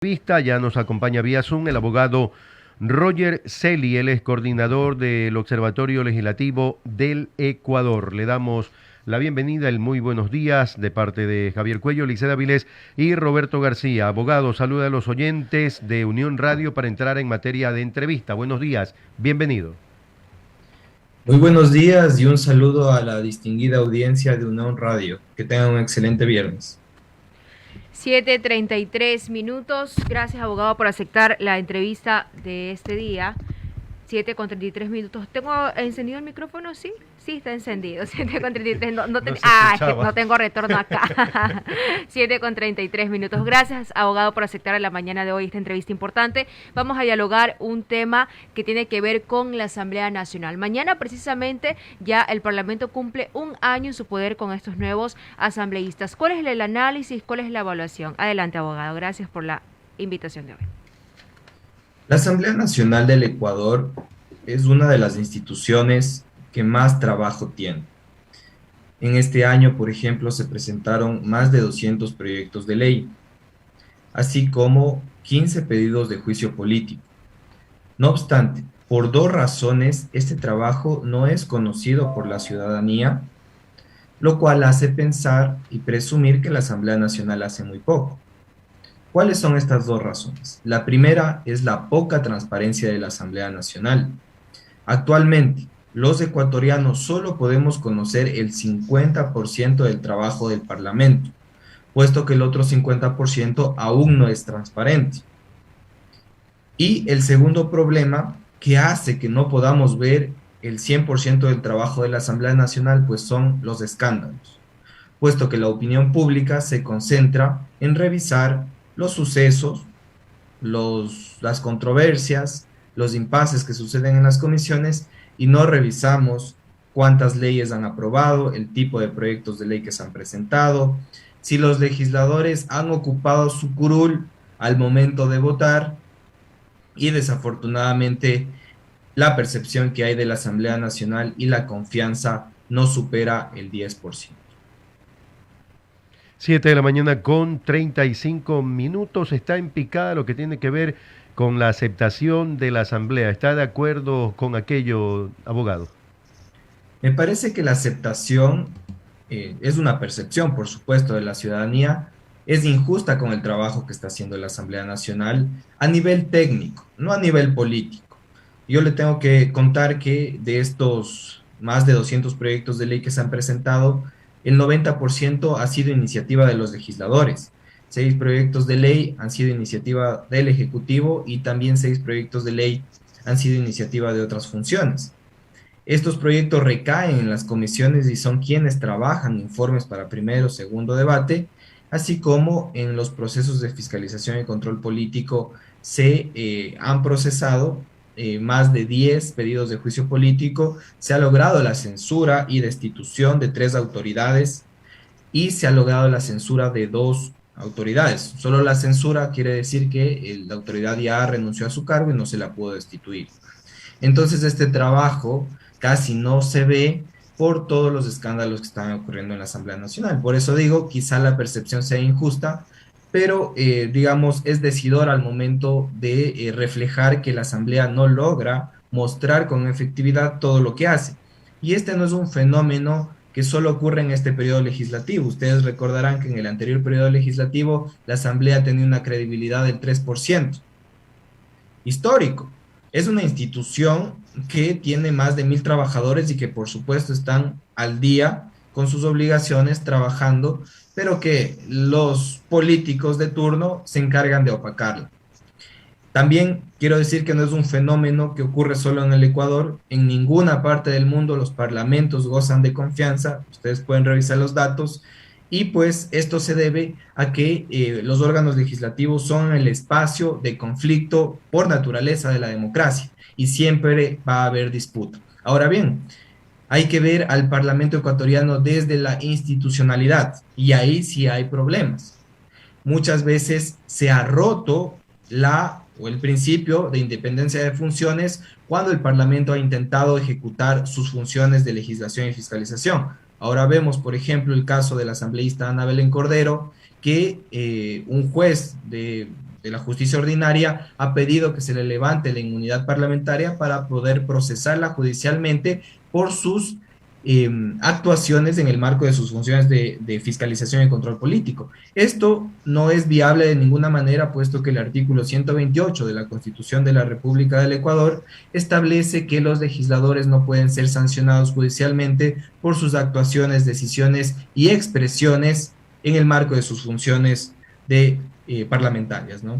Ya nos acompaña vía Zoom el abogado Roger Celi, él es coordinador del Observatorio Legislativo del Ecuador. Le damos la bienvenida, el muy buenos días de parte de Javier Cuello, Liceda Vilés y Roberto García. Abogado, saluda a los oyentes de Unión Radio para entrar en materia de entrevista. Buenos días, bienvenido. Muy buenos días y un saludo a la distinguida audiencia de Unión Radio. Que tengan un excelente viernes. 7:33. Gracias, abogado, por aceptar la entrevista de este día. 7:33. ¿Tengo encendido el micrófono? Sí, sí, está encendido. 7:33. No tengo retorno acá. 7:33. Gracias, abogado, por aceptar en la mañana de hoy esta entrevista importante. Vamos a dialogar un tema que tiene que ver con la Asamblea Nacional. Mañana, precisamente, ya el Parlamento cumple un año en su poder con estos nuevos asambleístas. ¿Cuál es el análisis? ¿Cuál es la evaluación? Adelante, abogado. Gracias por la invitación de hoy. La Asamblea Nacional del Ecuador es una de las instituciones que más trabajo tiene. En este año, por ejemplo, se presentaron más de 200 proyectos de ley, así como 15 pedidos de juicio político. No obstante, por dos razones, este trabajo no es conocido por la ciudadanía, lo cual hace pensar y presumir que la Asamblea Nacional hace muy poco. ¿Cuáles son estas dos razones? La primera es la poca transparencia de la Asamblea Nacional. Actualmente, los ecuatorianos solo podemos conocer el 50% del trabajo del Parlamento, puesto que el otro 50% aún no es transparente. Y el segundo problema que hace que no podamos ver el 100% del trabajo de la Asamblea Nacional, pues son los escándalos, puesto que la opinión pública se concentra en revisar los sucesos, las controversias, los impases que suceden en las comisiones y no revisamos cuántas leyes han aprobado, el tipo de proyectos de ley que se han presentado, si los legisladores han ocupado su curul al momento de votar y desafortunadamente la percepción que hay de la Asamblea Nacional y la confianza no supera el 10%. 7 de la mañana con 35 minutos. Está en picada lo que tiene que ver con la aceptación de la Asamblea. ¿Está de acuerdo con aquello, abogado? Me parece que la aceptación es una percepción, por supuesto, de la ciudadanía, es injusta con el trabajo que está haciendo la Asamblea Nacional a nivel técnico, no a nivel político. Yo le tengo que contar que de estos más de 200 proyectos de ley que se han presentado, el 90% ha sido iniciativa de los legisladores. 6 proyectos de ley han sido iniciativa del Ejecutivo y también 6 proyectos de ley han sido iniciativa de otras funciones. Estos proyectos recaen en las comisiones y son quienes trabajan informes para primero, segundo debate, así como en los procesos de fiscalización y control político se han procesado más de 10 pedidos de juicio político, se ha logrado la censura y destitución de 3 autoridades y se ha logrado la censura de 2 autoridades. Solo la censura quiere decir que la autoridad ya renunció a su cargo y no se la pudo destituir. Entonces este trabajo casi no se ve por todos los escándalos que están ocurriendo en la Asamblea Nacional. Por eso digo, quizá la percepción sea injusta, pero digamos es decidor al momento de reflejar que la Asamblea no logra mostrar con efectividad todo lo que hace. Y este no es un fenómeno que solo ocurre en este periodo legislativo. Ustedes recordarán que en el anterior periodo legislativo la Asamblea tenía una credibilidad del 3%. Histórico. Es una institución que tiene más de 1.000 trabajadores y que por supuesto están al día con sus obligaciones trabajando, pero que los políticos de turno se encargan de opacarla. También quiero decir que no es un fenómeno que ocurre solo en el Ecuador. En ninguna parte del mundo los parlamentos gozan de confianza. Ustedes pueden revisar los datos. Y pues esto se debe a que los órganos legislativos son el espacio de conflicto por naturaleza de la democracia y siempre va a haber disputa. Ahora bien, hay que ver al Parlamento ecuatoriano desde la institucionalidad y ahí sí hay problemas. Muchas veces se ha roto el principio de independencia de funciones cuando el Parlamento ha intentado ejecutar sus funciones de legislación y fiscalización. Ahora vemos, por ejemplo, el caso del asambleísta Ana Belén Cordero, que un juez de de la justicia ordinaria ha pedido que se le levante la inmunidad parlamentaria para poder procesarla judicialmente por sus actuaciones en el marco de sus funciones de fiscalización y control político. Esto no es viable de ninguna manera, puesto que el artículo 128 de la Constitución de la República del Ecuador establece que los legisladores no pueden ser sancionados judicialmente por sus actuaciones, decisiones y expresiones en el marco de sus funciones parlamentarias, ¿no?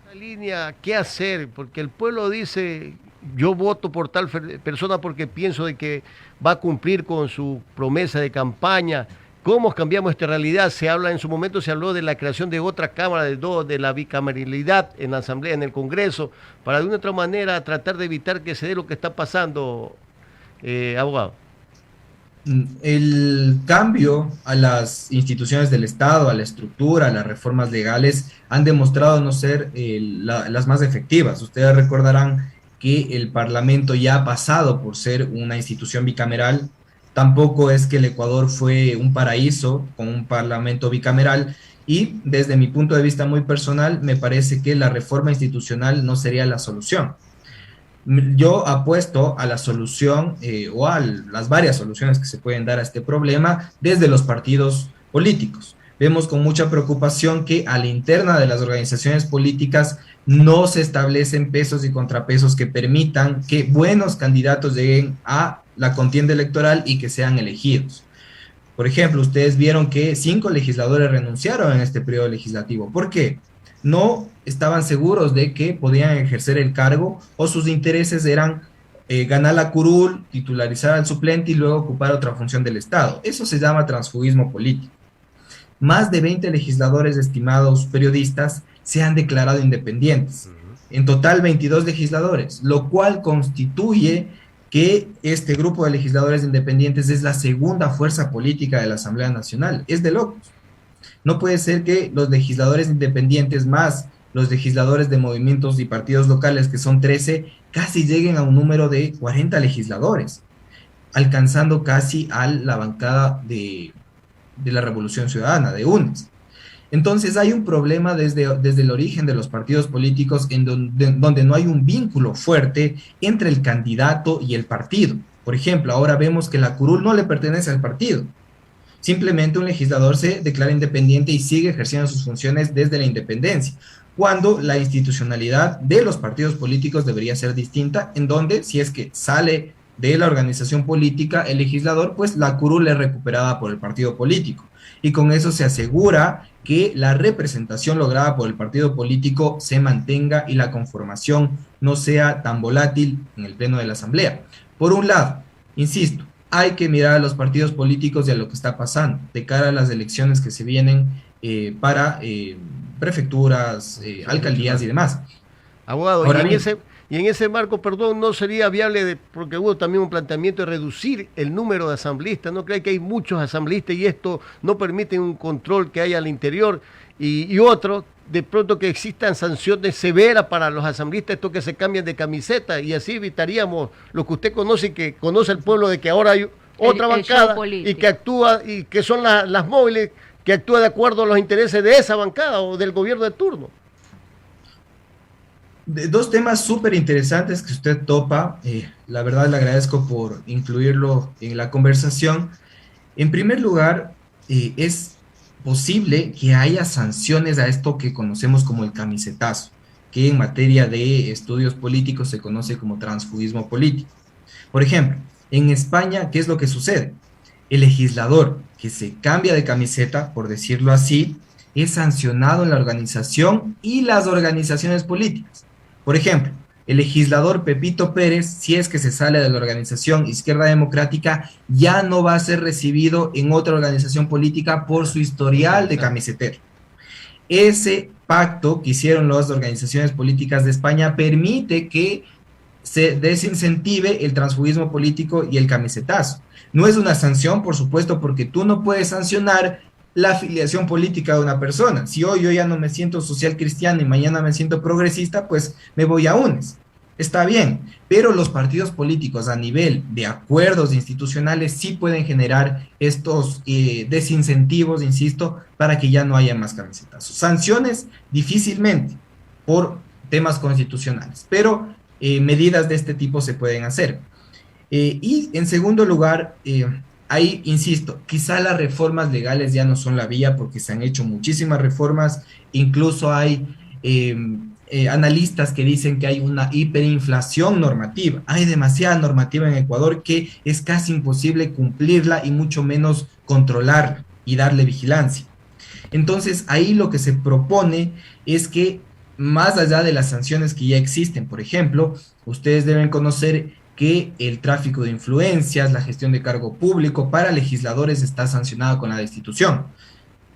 La línea, ¿qué hacer? Porque el pueblo dice, yo voto por tal persona porque pienso de que va a cumplir con su promesa de campaña. ¿Cómo cambiamos esta realidad? Se habla, en su momento se habló de la creación de otra cámara, de la bicameralidad en la Asamblea, en el Congreso, para de una otra manera tratar de evitar que se dé lo que está pasando, abogado. El cambio a las instituciones del Estado, a la estructura, a las reformas legales, han demostrado no ser las más efectivas. Ustedes recordarán que el Parlamento ya ha pasado por ser una institución bicameral. Tampoco es que el Ecuador fue un paraíso con un Parlamento bicameral, y desde mi punto de vista muy personal, me parece que la reforma institucional no sería la solución. Yo apuesto a la solución o a las varias soluciones que se pueden dar a este problema desde los partidos políticos. Vemos con mucha preocupación que a la interna de las organizaciones políticas no se establecen pesos y contrapesos que permitan que buenos candidatos lleguen a la contienda electoral y que sean elegidos. Por ejemplo, ustedes vieron que 5 legisladores renunciaron en este periodo legislativo. ¿Por qué? No estaban seguros de que podían ejercer el cargo, o sus intereses eran ganar la curul, titularizar al suplente y luego ocupar otra función del Estado. Eso se llama transfugismo político. Más de 20 legisladores, estimados periodistas, se han declarado independientes. En total 22 legisladores, lo cual constituye que este grupo de legisladores independientes es la segunda fuerza política de la Asamblea Nacional. Es de locos. No puede ser que los legisladores independientes más los legisladores de movimientos y partidos locales, que son 13, casi lleguen a un número de 40 legisladores, alcanzando casi a la bancada de la Revolución Ciudadana, de UNES. Entonces hay un problema desde el origen de los partidos políticos en donde no hay un vínculo fuerte entre el candidato y el partido. Por ejemplo, ahora vemos que la curul no le pertenece al partido. Simplemente un legislador se declara independiente y sigue ejerciendo sus funciones desde la independencia, cuando la institucionalidad de los partidos políticos debería ser distinta, en donde si es que sale de la organización política el legislador, pues la curul es recuperada por el partido político, y con eso se asegura que la representación lograda por el partido político se mantenga y la conformación no sea tan volátil en el pleno de la Asamblea. Por un lado, insisto, hay que mirar a los partidos políticos y a lo que está pasando de cara a las elecciones que se vienen para prefecturas, alcaldías y demás. Abogado, Ahora y en ese marco, perdón, no sería viable, porque hubo también un planteamiento de reducir el número de asambleístas. ¿No cree que hay muchos asambleístas y esto no permite un control que haya al interior? Y otro, de pronto que existan sanciones severas para los asambleístas, esto que se cambian de camiseta, y así evitaríamos lo que usted conoce y que conoce el pueblo, de que ahora hay otra bancada y que actúa, y que son las móviles, que actúa de acuerdo a los intereses de esa bancada o del gobierno de turno. Dos temas súper interesantes que usted topa, la verdad le agradezco por incluirlo en la conversación. En primer lugar, es posible que haya sanciones a esto que conocemos como el camisetazo, que en materia de estudios políticos se conoce como transfugismo político. Por ejemplo, en España, ¿qué es lo que sucede? El legislador que se cambia de camiseta, por decirlo así, es sancionado en la organización y las organizaciones políticas. Por ejemplo, el legislador Pepito Pérez, si es que se sale de la organización Izquierda Democrática, ya no va a ser recibido en otra organización política por su historial de camisetero. Ese pacto que hicieron las organizaciones políticas de España permite que se desincentive el transfugismo político y el camisetazo. No es una sanción, por supuesto, porque tú no puedes sancionar la afiliación política de una persona. Si hoy yo ya no me siento social cristiano y mañana me siento progresista, pues me voy a UNES. está bien, pero los partidos políticos a nivel de acuerdos institucionales sí pueden generar estos desincentivos, insisto, para que ya no haya más camisetazos. Sanciones difícilmente por temas constitucionales, pero medidas de este tipo se pueden hacer. Y en segundo lugar, ahí, insisto, quizá las reformas legales ya no son la vía porque se han hecho muchísimas reformas, incluso hay analistas que dicen que hay una hiperinflación normativa, hay demasiada normativa en Ecuador que es casi imposible cumplirla y mucho menos controlarla y darle vigilancia. Entonces ahí lo que se propone es que más allá de las sanciones que ya existen, por ejemplo, ustedes deben conocer que el tráfico de influencias, la gestión de cargo público para legisladores está sancionado con la destitución.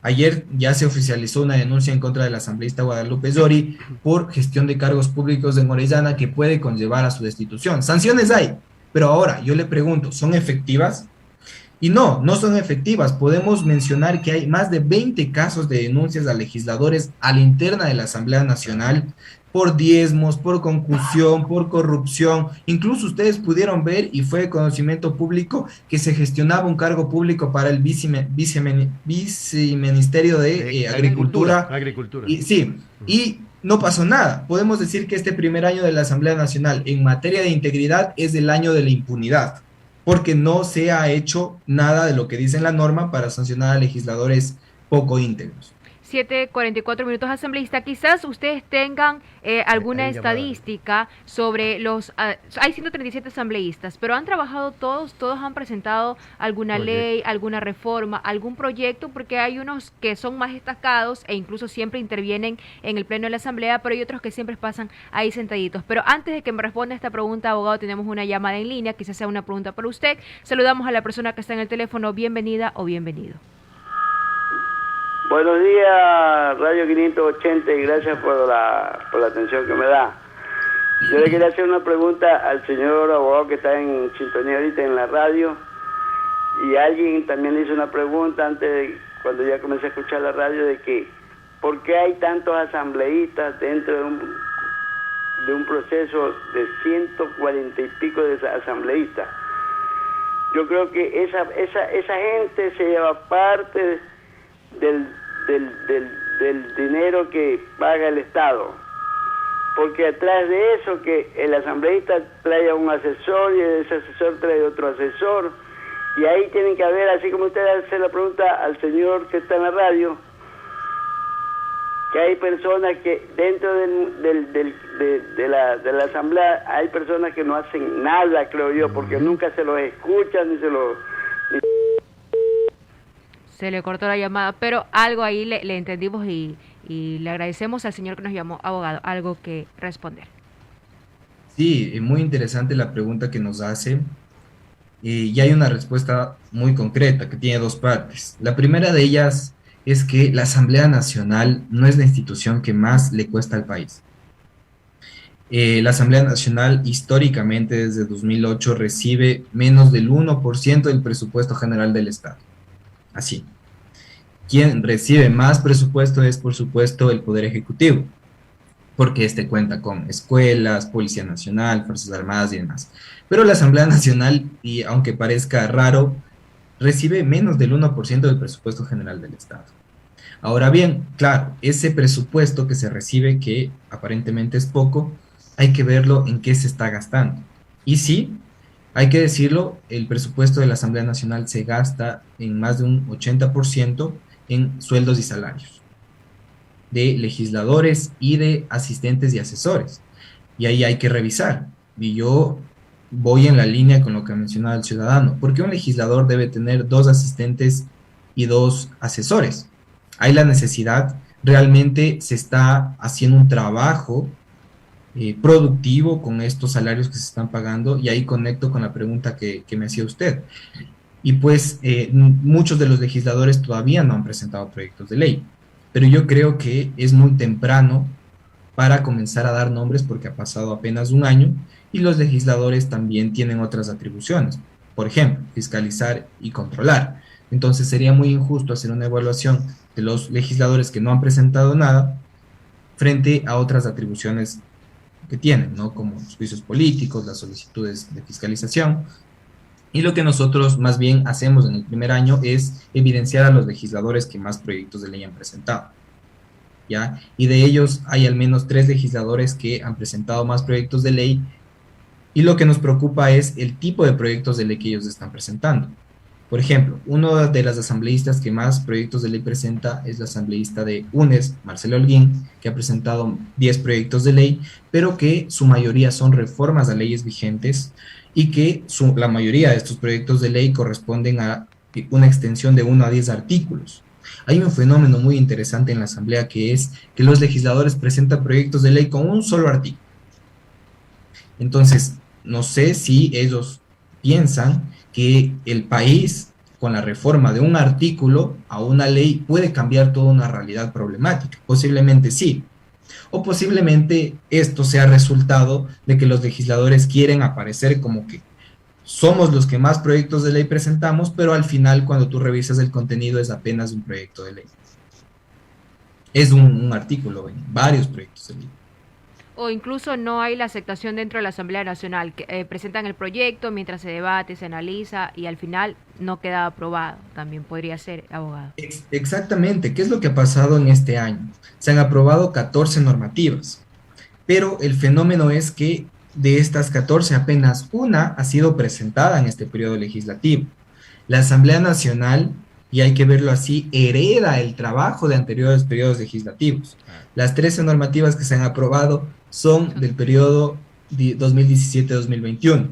Ayer ya se oficializó una denuncia en contra del asambleísta Guadalupe Zori por gestión de cargos públicos en Orellana que puede conllevar a su destitución. Sanciones hay, pero ahora yo le pregunto, ¿son efectivas? Y no son efectivas. Podemos mencionar que hay más de 20 casos de denuncias a legisladores a la interna de la Asamblea Nacional por diezmos, por concusión, por corrupción. Incluso ustedes pudieron ver, y fue de conocimiento público, que se gestionaba un cargo público para el viceministerio de Agricultura. Y, sí, y no pasó nada. Podemos decir que este primer año de la Asamblea Nacional en materia de integridad es el año de la impunidad, porque no se ha hecho nada de lo que dice la norma para sancionar a legisladores poco íntegros. 7:44 asambleísta. Quizás ustedes tengan alguna estadística sobre los... hay 137 asambleístas, pero ¿han trabajado todos? ¿Todos han presentado alguna ley, alguna reforma, algún proyecto? Porque hay unos que son más destacados e incluso siempre intervienen en el pleno de la asamblea, pero hay otros que siempre pasan ahí sentaditos. Pero antes de que me responda esta pregunta, abogado, tenemos una llamada en línea, quizás sea una pregunta para usted. Saludamos a la persona que está en el teléfono. Bienvenida o bienvenido. Buenos días, Radio 580, y gracias por la atención que me da. Yo le quería hacer una pregunta al señor abogado que está en sintonía ahorita en la radio, y alguien también le hizo una pregunta cuando ya comencé a escuchar la radio, de que ¿por qué hay tantos asambleístas dentro de un proceso de 140 y pico de asambleístas? Yo creo que esa gente se lleva parte del dinero que paga el Estado, porque atrás de eso que el asambleísta trae a un asesor y ese asesor trae otro asesor, y ahí tienen que haber, así como usted hace la pregunta al señor que está en la radio, que hay personas que dentro de la asamblea hay personas que no hacen nada, creo yo, porque nunca se los escuchan ni se los... Se le cortó la llamada, pero algo ahí le entendimos y le agradecemos al señor que nos llamó, abogado, algo que responder. Sí, muy interesante la pregunta que nos hace, y hay una respuesta muy concreta que tiene dos partes. La primera de ellas es que la Asamblea Nacional no es la institución que más le cuesta al país. La Asamblea Nacional históricamente desde 2008 recibe menos del 1% del presupuesto general del Estado. Así. Quien recibe más presupuesto es, por supuesto, el Poder Ejecutivo, porque este cuenta con escuelas, Policía Nacional, Fuerzas Armadas y demás. Pero la Asamblea Nacional, y aunque parezca raro, recibe menos del 1% del presupuesto general del Estado. Ahora bien, claro, ese presupuesto que se recibe, que aparentemente es poco, hay que verlo en qué se está gastando. Y sí, hay que decirlo, el presupuesto de la Asamblea Nacional se gasta en más de un 80% en sueldos y salarios de legisladores y de asistentes y asesores. Y ahí hay que revisar. Y yo voy en la línea con lo que ha mencionado el ciudadano. ¿Por qué un legislador debe tener 2 asistentes y 2 asesores? Hay la necesidad, realmente se está haciendo un trabajo productivo con estos salarios que se están pagando, y ahí conecto con la pregunta que me hacía usted. Y pues muchos de los legisladores todavía no han presentado proyectos de ley, pero yo creo que es muy temprano para comenzar a dar nombres porque ha pasado apenas un año y los legisladores también tienen otras atribuciones, por ejemplo, fiscalizar y controlar. Entonces sería muy injusto hacer una evaluación de los legisladores que no han presentado nada frente a otras atribuciones que tienen, ¿no? Como los juicios políticos, las solicitudes de fiscalización. Y lo que nosotros más bien hacemos en el primer año es evidenciar a los legisladores que más proyectos de ley han presentado, ¿ya? Y de ellos hay al menos 3 legisladores que han presentado más proyectos de ley, y lo que nos preocupa es el tipo de proyectos de ley que ellos están presentando. Por ejemplo, uno de las asambleístas que más proyectos de ley presenta es la asambleísta de UNES, Marcela Holguín, que ha presentado 10 proyectos de ley, pero que su mayoría son reformas a leyes vigentes y que la mayoría de estos proyectos de ley corresponden a una extensión de 1 a 10 artículos. Hay un fenómeno muy interesante en la Asamblea, que es que los legisladores presentan proyectos de ley con un solo artículo. Entonces, no sé si ellos piensan que el país, con la reforma de un artículo a una ley, puede cambiar toda una realidad problemática. Posiblemente sí. O posiblemente esto sea resultado de que los legisladores quieren aparecer como que somos los que más proyectos de ley presentamos, pero al final, cuando tú revisas el contenido, es apenas un proyecto de ley. Es un artículo en varios proyectos de ley. O incluso no hay la aceptación dentro de la Asamblea Nacional, que presentan el proyecto mientras se debate, se analiza y al final no queda aprobado. También podría ser, abogado. Exactamente. ¿Qué es lo que ha pasado en este año? Se han aprobado 14 normativas, pero el fenómeno es que de estas 14 apenas una ha sido presentada en este periodo legislativo. La Asamblea Nacional, y hay que verlo así, hereda el trabajo de anteriores periodos legislativos. Las 13 normativas que se han aprobado son del periodo 2017-2021.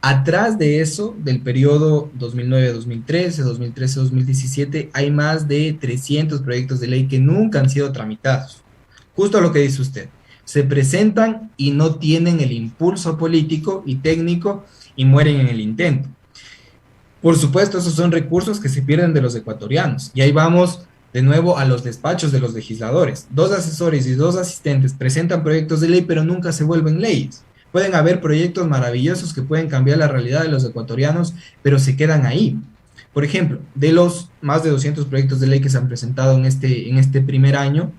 Atrás de eso, del periodo 2009-2013, 2013-2017, hay más de 300 proyectos de ley que nunca han sido tramitados. Justo lo que dice usted. Se presentan y no tienen el impulso político y técnico y mueren en el intento. Por supuesto, esos son recursos que se pierden de los ecuatorianos. Y ahí vamos de nuevo a los despachos de los legisladores. 2 asesores y 2 asistentes presentan proyectos de ley, pero nunca se vuelven leyes. Pueden haber proyectos maravillosos que pueden cambiar la realidad de los ecuatorianos, pero se quedan ahí. Por ejemplo, de los más de 200 proyectos de ley que se han presentado en este primer año,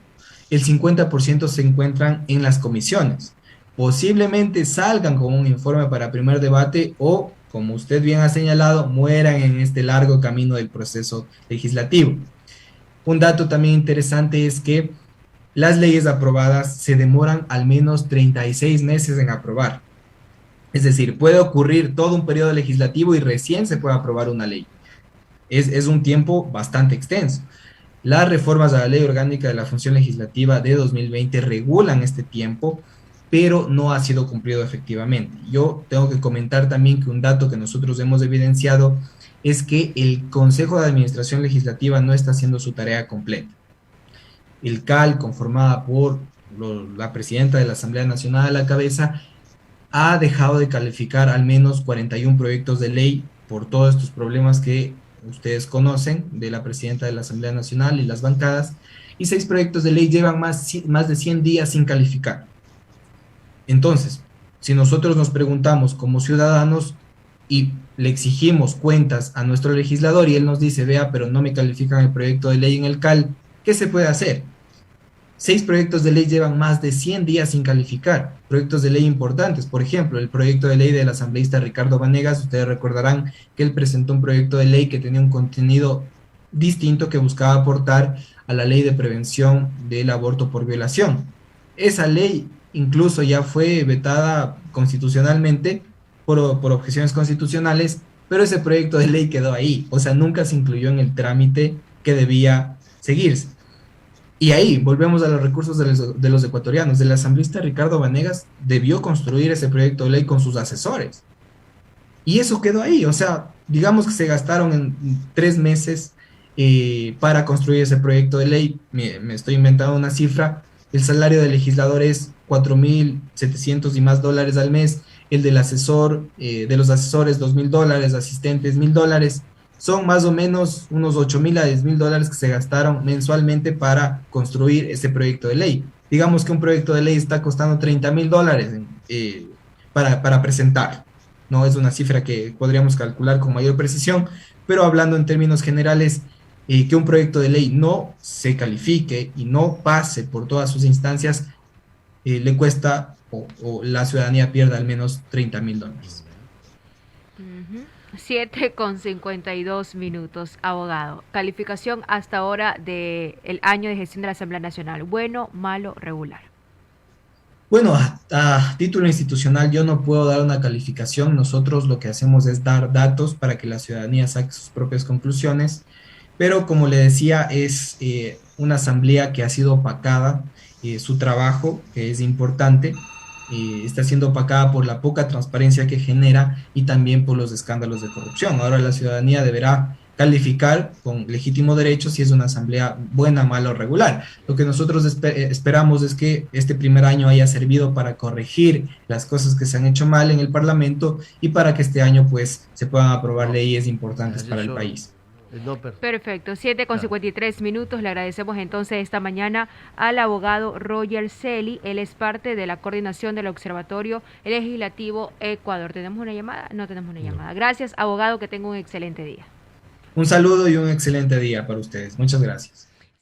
el 50% se encuentran en las comisiones. Posiblemente salgan con un informe para primer debate o, como usted bien ha señalado, mueran en este largo camino del proceso legislativo. Un dato también interesante es que las leyes aprobadas se demoran al menos 36 meses en aprobar. Es decir, puede ocurrir todo un periodo legislativo y recién se puede aprobar una ley. Es un tiempo bastante extenso. Las reformas a la Ley Orgánica de la Función Legislativa de 2020 regulan este tiempo, pero no ha sido cumplido efectivamente. Yo tengo que comentar también que un dato que nosotros hemos evidenciado es que el Consejo de Administración Legislativa no está haciendo su tarea completa. El CAL, conformada por la presidenta de la Asamblea Nacional a la cabeza, ha dejado de calificar al menos 41 proyectos de ley por todos estos problemas que ustedes conocen de la presidenta de la Asamblea Nacional y las bancadas, y 6 proyectos de ley llevan más de 100 días sin calificar. Entonces, si nosotros nos preguntamos como ciudadanos y le exigimos cuentas a nuestro legislador y él nos dice, vea, pero no me califican el proyecto de ley en el CAL, ¿qué se puede hacer? 6 proyectos de ley llevan más de 100 días sin calificar, proyectos de ley importantes. Por ejemplo, el proyecto de ley del asambleísta Ricardo Vanegas, ustedes recordarán que él presentó un proyecto de ley que tenía un contenido distinto que buscaba aportar a la ley de prevención del aborto por violación. Esa ley incluso ya fue vetada constitucionalmente por objeciones constitucionales, pero ese proyecto de ley quedó ahí, o sea, nunca se incluyó en el trámite que debía seguirse. Y ahí volvemos a los recursos de los ecuatorianos. El asambleísta Ricardo Vanegas debió construir ese proyecto de ley con sus asesores. Y eso quedó ahí. O sea, digamos que se gastaron en 3 meses para construir ese proyecto de ley. Me estoy inventando una cifra. El salario del legislador es $4,700 y más al mes. El del asesor, de los asesores, $2,000, asistentes, $1,000. Son más o menos unos $8,000 a $10,000 que se gastaron mensualmente para construir ese proyecto de ley. Digamos que un proyecto de ley está costando $30,000 para presentar. No es una cifra que podríamos calcular con mayor precisión, pero hablando en términos generales, que un proyecto de ley no se califique y no pase por todas sus instancias, le cuesta o la ciudadanía pierda al menos $30,000. 7:52, abogado. Calificación hasta ahora del año de gestión de la Asamblea Nacional. Bueno, malo, regular. Bueno, a título institucional yo no puedo dar una calificación. Nosotros lo que hacemos es dar datos para que la ciudadanía saque sus propias conclusiones. Pero como le decía, es una asamblea que ha sido opacada. Su trabajo, que es importante, está siendo opacada por la poca transparencia que genera y también por los escándalos de corrupción. Ahora la ciudadanía deberá calificar con legítimo derecho si es una asamblea buena, mala o regular. Lo que nosotros esperamos es que este primer año haya servido para corregir las cosas que se han hecho mal en el Parlamento y para que este año pues se puedan aprobar leyes importantes para el país. Perfecto, 7:53. Le agradecemos entonces esta mañana al abogado Roger Celi. Él es parte de la coordinación del Observatorio Legislativo Ecuador. ¿Tenemos una llamada? No tenemos una llamada. Gracias, abogado, que tenga un excelente día. Un saludo y un excelente día para ustedes. Muchas gracias.